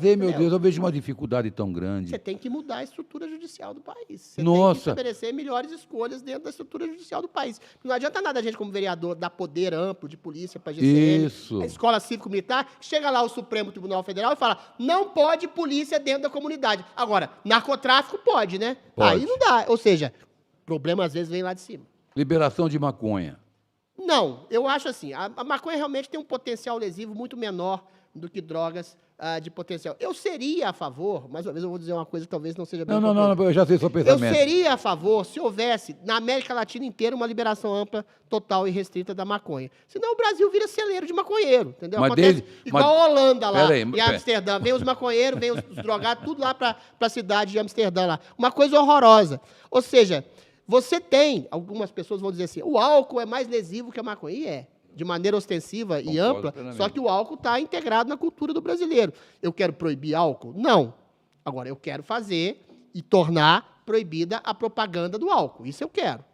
Meu Deus, eu vejo uma dificuldade tão grande. Você tem que mudar a estrutura judicial do país. Você tem Nossa. que estabelecer melhores escolhas dentro da estrutura judicial do país. Não adianta nada a gente, como vereador, dar poder amplo de polícia para a GCM, Isso. a escola cívico-militar, chega lá o Supremo Tribunal Federal e fala, não pode polícia dentro da comunidade. Agora, narcotráfico pode, né? Pode. Aí não dá. Ou seja, o problema às vezes vem lá de cima. Liberação de maconha. Não, eu acho assim, a maconha realmente tem um potencial lesivo muito menor do que drogas de potencial. Eu seria a favor, mais uma vez eu vou dizer uma coisa que talvez não seja bem Não, eu já sei seu eu pensamento. seria a favor se houvesse, na América Latina inteira, uma liberação ampla, total e restrita da maconha. Senão o Brasil vira celeiro de maconheiro, entendeu? Mas Acontece igual a Holanda lá, Pera aí, em Amsterdã. Vem os maconheiros, vem os drogados, tudo lá para a cidade de Amsterdã lá. Uma coisa horrorosa. Ou seja, você tem, algumas pessoas vão dizer assim, o álcool é mais lesivo que a maconha. E é, de maneira ostensiva e Concordo ampla, plenamente. só que o álcool está integrado na cultura do brasileiro. Eu quero proibir álcool? Não. Agora, eu quero fazer e tornar proibida a propaganda do álcool. Isso eu quero.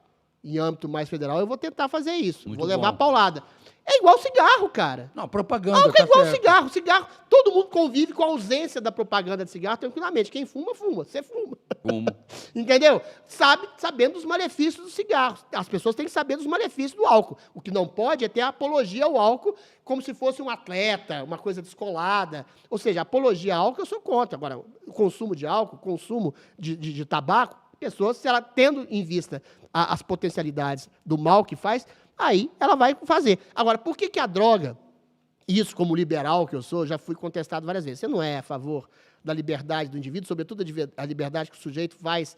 Em âmbito mais federal, eu vou tentar fazer isso. Muito vou levar bom. paulada. É igual cigarro, cara. Não, propaganda, Álcool é tá igual certo. cigarro. Cigarro, todo mundo convive com a ausência da propaganda de cigarro tranquilamente. Quem fuma, fuma. Você fuma. Fumo. Entendeu? Sabendo dos malefícios do cigarro. As pessoas têm que saber dos malefícios do álcool. O que não pode é ter apologia ao álcool como se fosse um atleta, uma coisa descolada. Ou seja, apologia ao álcool eu sou contra. Agora, o consumo de álcool, consumo de tabaco, pessoas, se ela tendo em vista as potencialidades do mal que faz, aí ela vai fazer. Agora, por que a droga, isso como liberal que eu sou, já fui contestado várias vezes. Você não é a favor da liberdade do indivíduo, sobretudo a liberdade que o sujeito faz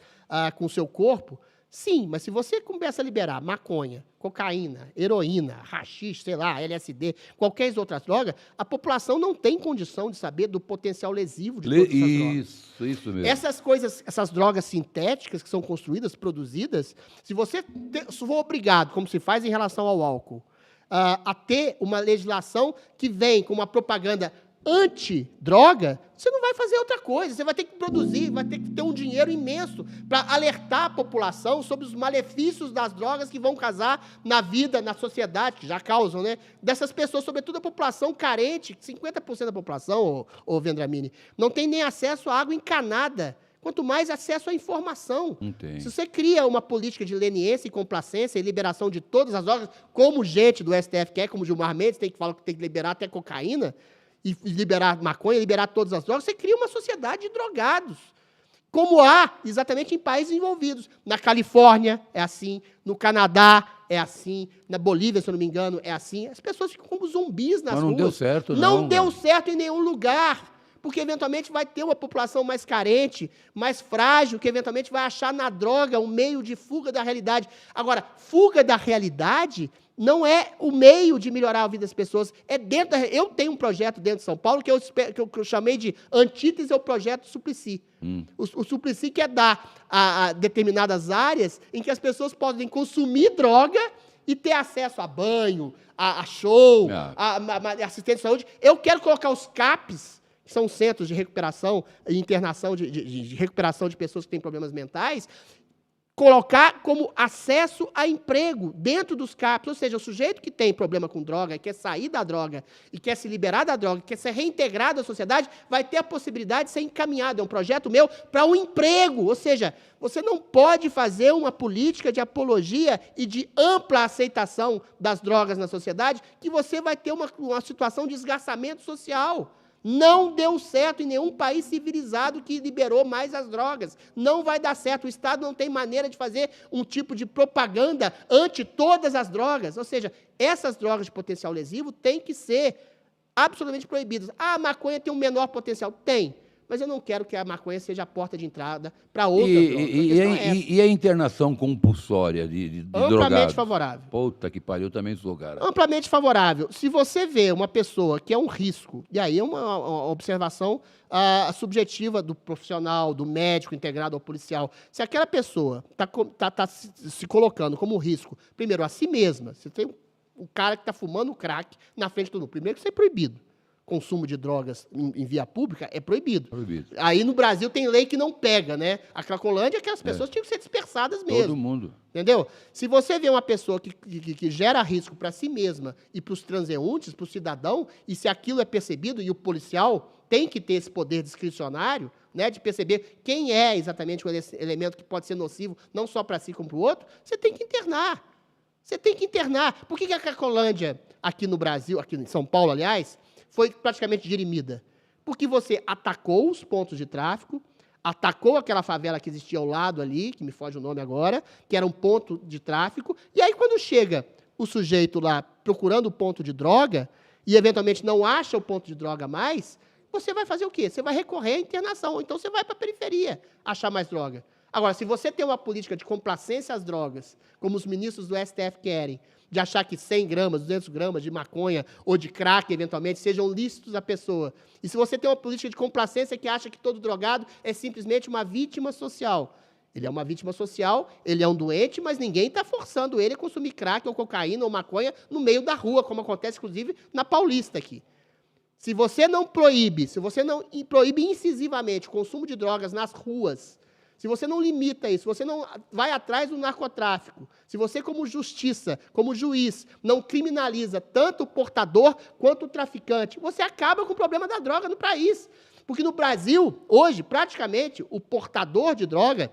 com o seu corpo? Sim, mas se você começa a liberar maconha, cocaína, heroína, haxixe, sei lá, LSD, qualquer outra droga, a população não tem condição de saber do potencial lesivo de todas essas drogas. Isso mesmo. Essas coisas, essas drogas sintéticas que são construídas, produzidas, se você for obrigado, como se faz em relação ao álcool, a ter uma legislação que vem com uma propaganda anti-droga, você não vai fazer outra coisa. Você vai ter que produzir, vai ter que ter um dinheiro imenso para alertar a população sobre os malefícios das drogas que vão causar na vida, na sociedade, que já causam, né? Dessas pessoas, sobretudo a população carente, 50% da população, ô Vendramini, não tem nem acesso à água encanada. Quanto mais acesso à informação. Não tem. Se você cria uma política de leniência e complacência e liberação de todas as drogas, como gente do STF quer, como Gilmar Mendes tem que falar que tem que liberar até cocaína, e liberar maconha, liberar todas as drogas, você cria uma sociedade de drogados. Como há exatamente em países envolvidos. Na Califórnia é assim, no Canadá é assim, na Bolívia, se eu não me engano, é assim. As pessoas ficam como zumbis nas ruas. Mas não deu certo, não. Não deu certo em nenhum lugar. Porque, eventualmente, vai ter uma população mais carente, mais frágil, que, eventualmente, vai achar na droga um meio de fuga da realidade. Agora, fuga da realidade não é o meio de melhorar a vida das pessoas. É dentro da... Eu tenho um projeto dentro de São Paulo que eu chamei de antítese ao projeto Suplicy. O Suplicy quer dar a determinadas áreas em que as pessoas podem consumir droga e ter acesso a banho, a show, a assistência de saúde. Eu quero colocar os CAPs, que são centros de recuperação e internação de recuperação de pessoas que têm problemas mentais, colocar como acesso a emprego dentro dos CAPs, ou seja, o sujeito que tem problema com droga, quer sair da droga e quer se liberar da droga, quer ser reintegrado à sociedade, vai ter a possibilidade de ser encaminhado, é um projeto meu, para um emprego, ou seja, você não pode fazer uma política de apologia e de ampla aceitação das drogas na sociedade, que você vai ter uma situação de esgarçamento social. Não deu certo em nenhum país civilizado que liberou mais as drogas. Não vai dar certo. O Estado não tem maneira de fazer um tipo de propaganda ante todas as drogas. Ou seja, essas drogas de potencial lesivo têm que ser absolutamente proibidas. A maconha tem um menor potencial? Tem. Mas eu não quero que a maconha seja a porta de entrada para outras drogas. E a internação compulsória de drogados? Amplamente favorável. Puta que pariu, eu também sou, cara. Amplamente favorável. Se você vê uma pessoa que é um risco, e aí é uma observação subjetiva do profissional, do médico integrado ao policial, se aquela pessoa está se colocando como um risco, primeiro, a si mesma, você tem um cara que está fumando crack na frente de todo mundo, primeiro que isso é proibido. Consumo de drogas em via pública é proibido. Aí no Brasil tem lei que não pega, né? A Cracolândia, aquelas pessoas tinham que ser dispersadas mesmo. Todo mundo. Entendeu? Se você vê uma pessoa que gera risco para si mesma e para os transeuntes, para o cidadão, e se aquilo é percebido, e o policial tem que ter esse poder discricionário, né, de perceber quem é exatamente o elemento que pode ser nocivo, não só para si como para o outro, você tem que internar. Você tem que internar. Por que a Cracolândia, aqui no Brasil, aqui em São Paulo, aliás, foi praticamente dirimida? Porque você atacou os pontos de tráfico, atacou aquela favela que existia ao lado ali, que me foge o nome agora, que era um ponto de tráfico, e aí quando chega o sujeito lá procurando o ponto de droga, e eventualmente não acha o ponto de droga mais, você vai fazer o quê? Você vai recorrer à internação, ou então você vai para a periferia achar mais droga. Agora, se você tem uma política de complacência às drogas, como os ministros do STF querem, de achar que 100 gramas, 200 gramas de maconha ou de crack, eventualmente, sejam lícitos à pessoa, e se você tem uma política de complacência que acha que todo drogado é simplesmente uma vítima social, ele é uma vítima social, ele é um doente, mas ninguém está forçando ele a consumir crack ou cocaína ou maconha no meio da rua, como acontece, inclusive, na Paulista aqui. Se você não proíbe, se você não proíbe incisivamente o consumo de drogas nas ruas, se você não limita isso, se você não vai atrás do narcotráfico, se você, como justiça, como juiz, não criminaliza tanto o portador quanto o traficante, você acaba com o problema da droga no país. Porque no Brasil, hoje, praticamente, o portador de droga,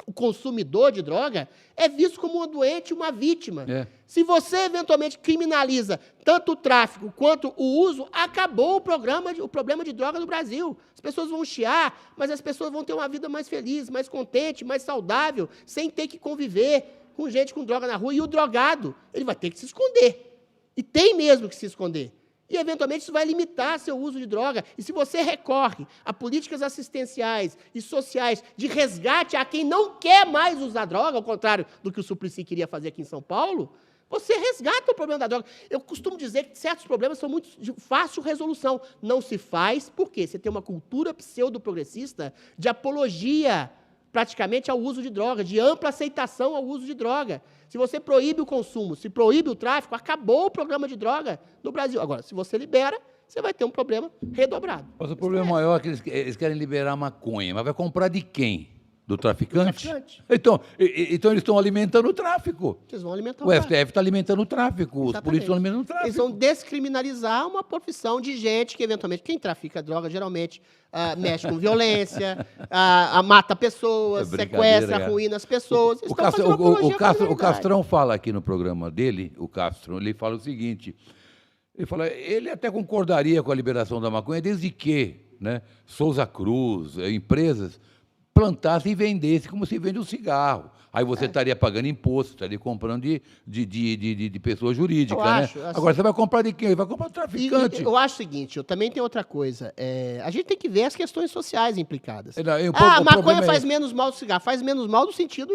o consumidor de droga, é visto como um doente, uma vítima. É. Se você, eventualmente, criminaliza tanto o tráfico quanto o uso, acabou o problema de droga no Brasil. As pessoas vão chiar, mas as pessoas vão ter uma vida mais feliz, mais contente, mais saudável, sem ter que conviver com gente com droga na rua. E o drogado, ele vai ter que se esconder. E tem mesmo que se esconder. E, eventualmente, isso vai limitar seu uso de droga. E se você recorre a políticas assistenciais e sociais de resgate a quem não quer mais usar droga, ao contrário do que o Suplicy queria fazer aqui em São Paulo, você resgata o problema da droga. Eu costumo dizer que certos problemas são muito de fácil resolução. Não se faz porque você tem uma cultura pseudo-progressista de apologia, praticamente, ao uso de droga, de ampla aceitação ao uso de droga. Se você proíbe o consumo, se proíbe o tráfico, acabou o programa de droga no Brasil. Agora, se você libera, você vai ter um problema redobrado. Mas o problema maior é que eles querem liberar a maconha. Mas vai comprar de quem? Do traficante? Do traficante. Então eles estão alimentando o tráfico. Eles vão alimentar O STF está alimentando o tráfico, os Exatamente. políticos estão alimentando o tráfico. Eles vão descriminalizar uma profissão de gente que, eventualmente, quem trafica droga, geralmente, mexe com violência, mata pessoas, sequestra, arruína as pessoas. O Castrão fala aqui no programa dele, o Castro, ele fala o seguinte, ele até concordaria com a liberação da maconha, desde que, né, Souza Cruz, empresas, plantasse e vendesse como se vende um cigarro. Aí você estaria pagando imposto, estaria comprando de pessoa jurídica, né? Acho, assim, agora, você vai comprar de quem? Vai comprar do traficante. Eu acho o seguinte, eu também tenho outra coisa. A gente tem que ver as questões sociais implicadas. A maconha faz menos mal do cigarro. Faz menos mal no sentido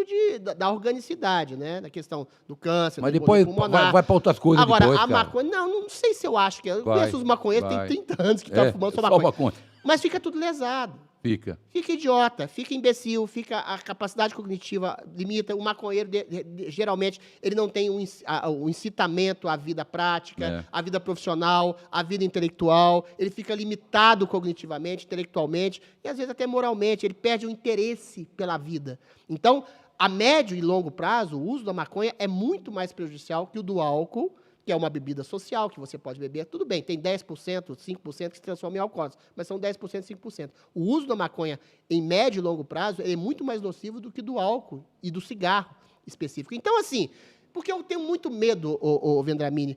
da organicidade, né? Da questão do câncer, mas do depois pulmonar. vai para outras coisas agora, depois, a maconha... Não sei se eu acho que... Eu conheço os maconheiros, tem 30 anos que estão fumando só maconha. Mas fica tudo lesado. Fica Idiota, fica imbecil, fica a capacidade cognitiva limita. O maconheiro, geralmente, ele não tem o incitamento à vida prática, à vida profissional, à vida intelectual. Ele fica limitado cognitivamente, intelectualmente e, às vezes, até moralmente. Ele perde o interesse pela vida. Então, a médio e longo prazo, o uso da maconha é muito mais prejudicial que o do álcool, que é uma bebida social, que você pode beber, tudo bem, tem 10%, 5% que se transforma em alcoólicos, mas são 10%, 5%. O uso da maconha em médio e longo prazo é muito mais nocivo do que do álcool e do cigarro específico. Então, assim, porque eu tenho muito medo, Vendramini,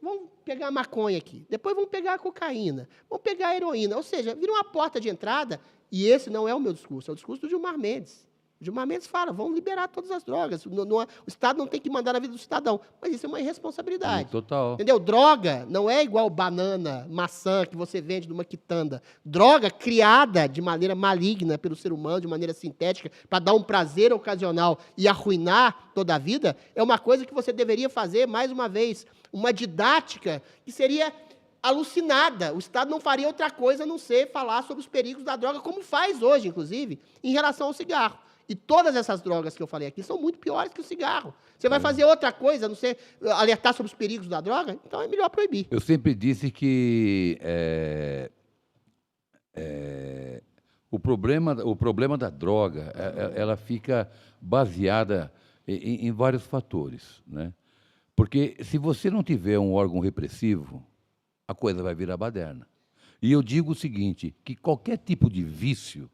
vamos pegar a maconha aqui, depois vamos pegar a cocaína, vamos pegar a heroína, ou seja, vira uma porta de entrada, e esse não é o meu discurso, é o discurso do Gilmar Mendes. O Gilmar Mendes fala, vamos liberar todas as drogas. O Estado não tem que mandar na vida do cidadão. Mas isso é uma irresponsabilidade. Total. Entendeu? Droga não é igual banana, maçã, que você vende numa quitanda. Droga criada de maneira maligna pelo ser humano, de maneira sintética, para dar um prazer ocasional e arruinar toda a vida, é uma coisa que você deveria fazer, mais uma vez, uma didática que seria alucinada. O Estado não faria outra coisa a não ser falar sobre os perigos da droga, como faz hoje, inclusive, em relação ao cigarro. E todas essas drogas que eu falei aqui são muito piores que o cigarro. Você vai fazer outra coisa, a não ser alertar sobre os perigos da droga? Então é melhor proibir. Eu sempre disse que o problema da droga, ela fica baseada em vários fatores, né? Porque se você não tiver um órgão repressivo, a coisa vai virar baderna. E eu digo o seguinte, que qualquer tipo de vício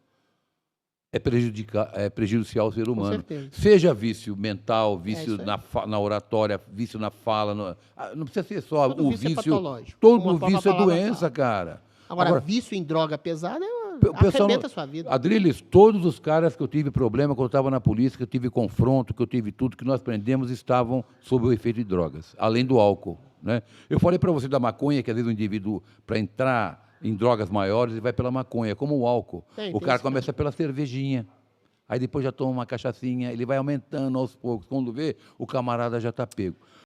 é prejudicial ao ser humano. certeza. Seja vício mental, isso vício aí. na oratória, vício na fala. Não precisa ser só Todo o vício é vício. patológico, Todo como a própria vício é palavra doença, fala. cara. Agora, vício em droga pesada O pessoal arrebenta a sua vida. Adriles, todos os caras que eu tive problema quando eu estava na polícia, que eu tive confronto, que eu tive tudo, que nós prendemos, estavam sob o efeito de drogas, além do álcool. Né? Eu falei para você da maconha, que às vezes o indivíduo, para entrar em drogas maiores, ele vai pela maconha, como o álcool. O cara começa pela cervejinha, aí depois já toma uma cachaçinha, ele vai aumentando aos poucos. Quando vê, o camarada já está pego.